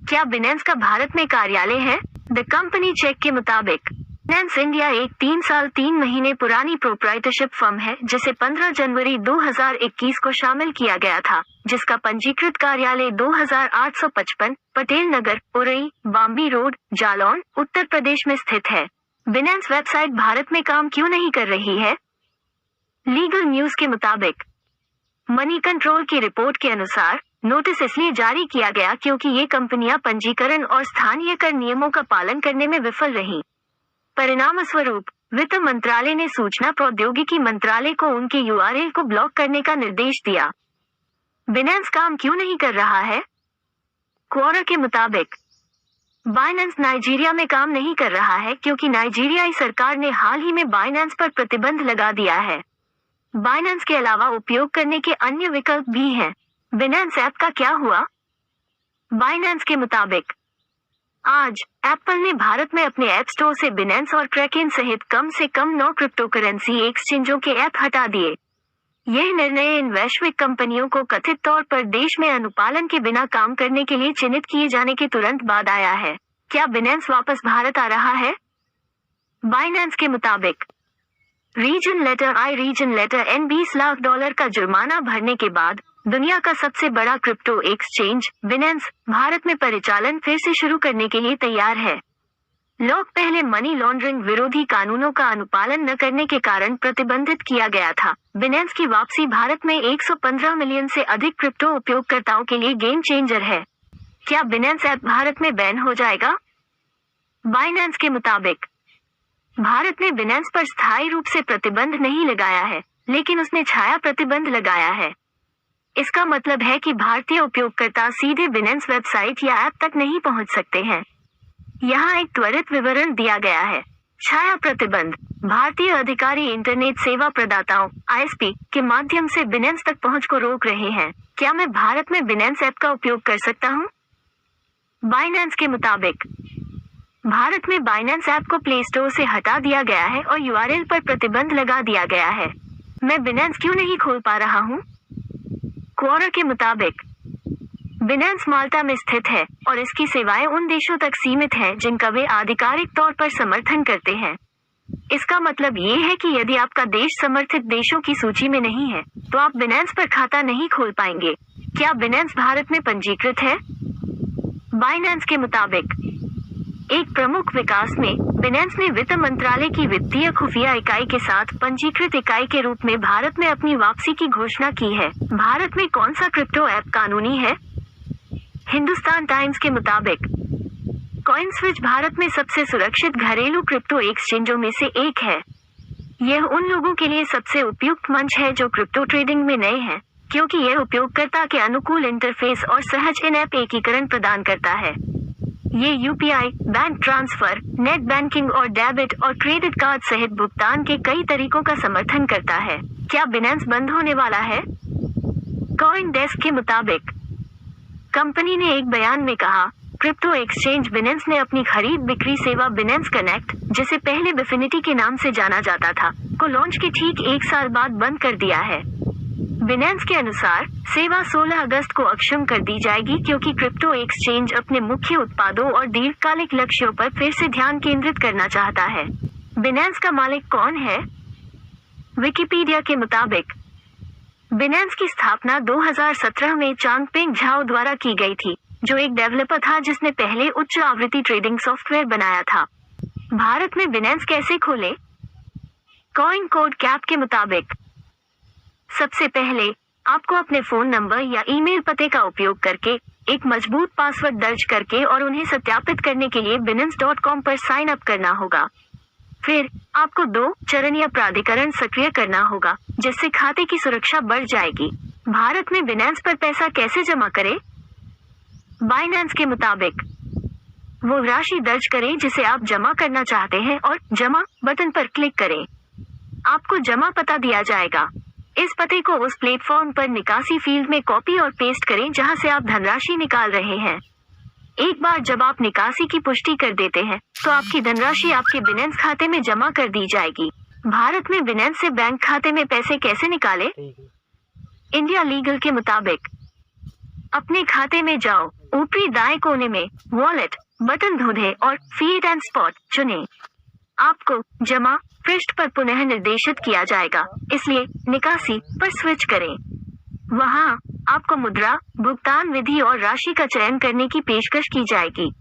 क्या बिनेंस का भारत में कार्यालय है? द कंपनी चेक के मुताबिक बिनेंस इंडिया एक 3 साल 3 महीने पुरानी प्रोप्राइटरशिप फर्म है जिसे 15 जनवरी 2021 को शामिल किया गया था, जिसका पंजीकृत कार्यालय 2855 पटेल नगर, उरई, बाम्बी रोड, जालौन, उत्तर प्रदेश में स्थित है। बिनेंस वेबसाइट भारत में काम क्यों नहीं कर रही है? लीगल न्यूज के मुताबिक मनी कंट्रोल की रिपोर्ट के अनुसार नोटिस इसलिए जारी किया गया क्योंकि ये कंपनियां पंजीकरण और स्थानीय कर नियमों का पालन करने में विफल रहीं। परिणाम स्वरूप वित्त मंत्रालय ने सूचना प्रौद्योगिकी मंत्रालय को उनके यूआरएल को ब्लॉक करने का निर्देश दिया। बिनेंस काम क्यों नहीं कर रहा है? क्वोरा के मुताबिक बाइनेंस नाइजीरिया में काम नहीं कर रहा है क्योंकि नाइजीरियाई सरकार ने हाल ही में बाइनेंस पर प्रतिबंध लगा दिया है। बाइनेंस के अलावा उपयोग करने के अन्य विकल्प भी हैं। बिनेंस ऐप का क्या हुआ? बाइनेंस के मुताबिक आज एप्पल ने भारत में अपने ऐप स्टोर से बिनेंस और क्रैकेन सहित कम से कम 9 क्रिप्टोकरेंसी एक्सचेंजों के ऐप हटा दिए। यह निर्णय इन वैश्विक कंपनियों को कथित तौर पर देश में अनुपालन के बिना काम करने के लिए चिन्हित किए जाने के तुरंत बाद आया है। क्या बिनेंस वापस भारत आ रहा है? बाइनेंस के मुताबिक रीजन लेटर एन $20 लाख का जुर्माना भरने के बाद दुनिया का सबसे बड़ा क्रिप्टो एक्सचेंज बिनेंस भारत में परिचालन फिर से शुरू करने के लिए तैयार है। लोग पहले मनी लॉन्ड्रिंग विरोधी कानूनों का अनुपालन न करने के कारण प्रतिबंधित किया गया था। बिनेंस की वापसी भारत में 115 मिलियन से अधिक क्रिप्टो उपयोगकर्ताओं के लिए गेम चेंजर है। क्या बिनेंस ऐप भारत में बैन हो जाएगा? बाइनेंस के मुताबिक भारत ने बिनेंस पर स्थायी रूप से प्रतिबंध नहीं लगाया है, लेकिन उसने छाया प्रतिबंध लगाया है। इसका मतलब है कि भारतीय उपयोगकर्ता सीधे बिनेंस वेबसाइट या ऐप तक नहीं पहुंच सकते हैं। यहाँ एक त्वरित विवरण दिया गया है। छाया प्रतिबंध भारतीय अधिकारी इंटरनेट सेवा प्रदाताओं आईएसपी के माध्यम से बिनेंस तक पहुंच को रोक रहे हैं। क्या मैं भारत में बिनेंस ऐप का उपयोग कर सकता हूं? बाइनेंस के मुताबिक भारत में बाइनेंस ऐप को प्ले स्टोर से हटा दिया गया है और यूआरएल पर प्रतिबंध लगा दिया गया है। मैं बिनेंस क्यों नहीं खोल पा रहा हूं? क्वोरा के मुताबिक बिनेंस माल्टा में स्थित है और इसकी सेवाएं उन देशों तक सीमित हैं जिनका वे आधिकारिक तौर पर समर्थन करते हैं। इसका मतलब ये है कि यदि आपका देश समर्थित देशों की सूची में नहीं है, तो आप बिनेंस पर खाता नहीं खोल पाएंगे। क्या बिनेंस भारत में पंजीकृत है? बाइनेंस के मुताबिक एक प्रमुख विकास में बिनेंस ने वित्त मंत्रालय की वित्तीय खुफिया इकाई के साथ पंजीकृत इकाई के रूप में भारत में अपनी वापसी की घोषणा की है। भारत में कौन सा क्रिप्टो ऐप कानूनी है? हिंदुस्तान टाइम्स के मुताबिक कॉइनस्विच भारत में सबसे सुरक्षित घरेलू क्रिप्टो एक्सचेंजों में से एक है। यह उन लोगों के लिए सबसे उपयुक्त मंच है जो क्रिप्टो ट्रेडिंग में नए हैं, क्योंकि यह उपयोगकर्ता के अनुकूल इंटरफेस और सहज इन-ऐप एकीकरण प्रदान करता है। ये UPI, bank transfer, net banking और डेबिट और क्रेडिट कार्ड सहित भुगतान के कई तरीकों का समर्थन करता है। क्या बिनेंस बंद होने वाला है? कॉइन डेस्क के मुताबिक कंपनी ने एक बयान में कहा, क्रिप्टो एक्सचेंज बिनेंस ने अपनी खरीद बिक्री सेवा बिनेंस कनेक्ट, जिसे पहले बिफिनिटी के नाम से जाना जाता था, को लॉन्च के ठीक 1 साल बाद बंद कर दिया है। बिनेंस के अनुसार सेवा 16 अगस्त को अक्षम कर दी जाएगी क्योंकि क्रिप्टो एक्सचेंज अपने मुख्य उत्पादों और दीर्घकालिक लक्ष्यों पर फिर से ध्यान केंद्रित करना चाहता है। बिनेंस का मालिक कौन है? विकिपीडिया के मुताबिक बिनेंस की स्थापना 2017 में चांगपेंग झाओ द्वारा की गई थी, जो एक डेवलपर था जिसने पहले उच्च आवृत्ति ट्रेडिंग सॉफ्टवेयर बनाया था। भारत में बिनेंस कैसे खोलें? कॉइन कोड कैप के मुताबिक सबसे पहले आपको अपने फोन नंबर या ईमेल पते का उपयोग करके एक मजबूत पासवर्ड दर्ज करके और उन्हें सत्यापित करने के लिए binance.com पर साइन अप करना होगा। फिर आपको 2 चरणीय प्राधिकरण सक्रिय करना होगा, जिससे खाते की सुरक्षा बढ़ जाएगी। भारत में बिनेंस पर पैसा कैसे जमा करें? बाइनेंस के मुताबिक वो राशि दर्ज करें जिसे आप जमा करना चाहते हैं और जमा बटन पर क्लिक करें। आपको जमा पता दिया जाएगा। इस पते को उस प्लेटफॉर्म पर निकासी फील्ड में कॉपी और पेस्ट करें जहां से आप धनराशि निकाल रहे हैं। एक बार जब आप निकासी की पुष्टि कर देते हैं, तो आपकी धनराशि आपके बिनेंस खाते में जमा कर दी जाएगी। भारत में बिनेंस से बैंक खाते में पैसे कैसे निकालें? इंडिया लीगल के मुताबिक अपने खाते में जाओ, ऊपरी दाएं कोने में वॉलेट बटन ढूंढें और फीड एंड स्पॉट चुनें। आपको जमा पृष्ठ पर पुनः निर्देशित किया जाएगा, इसलिए निकासी पर स्विच करें। वहां आपको मुद्रा, भुगतान विधि और राशि का चयन करने की पेशकश की जाएगी।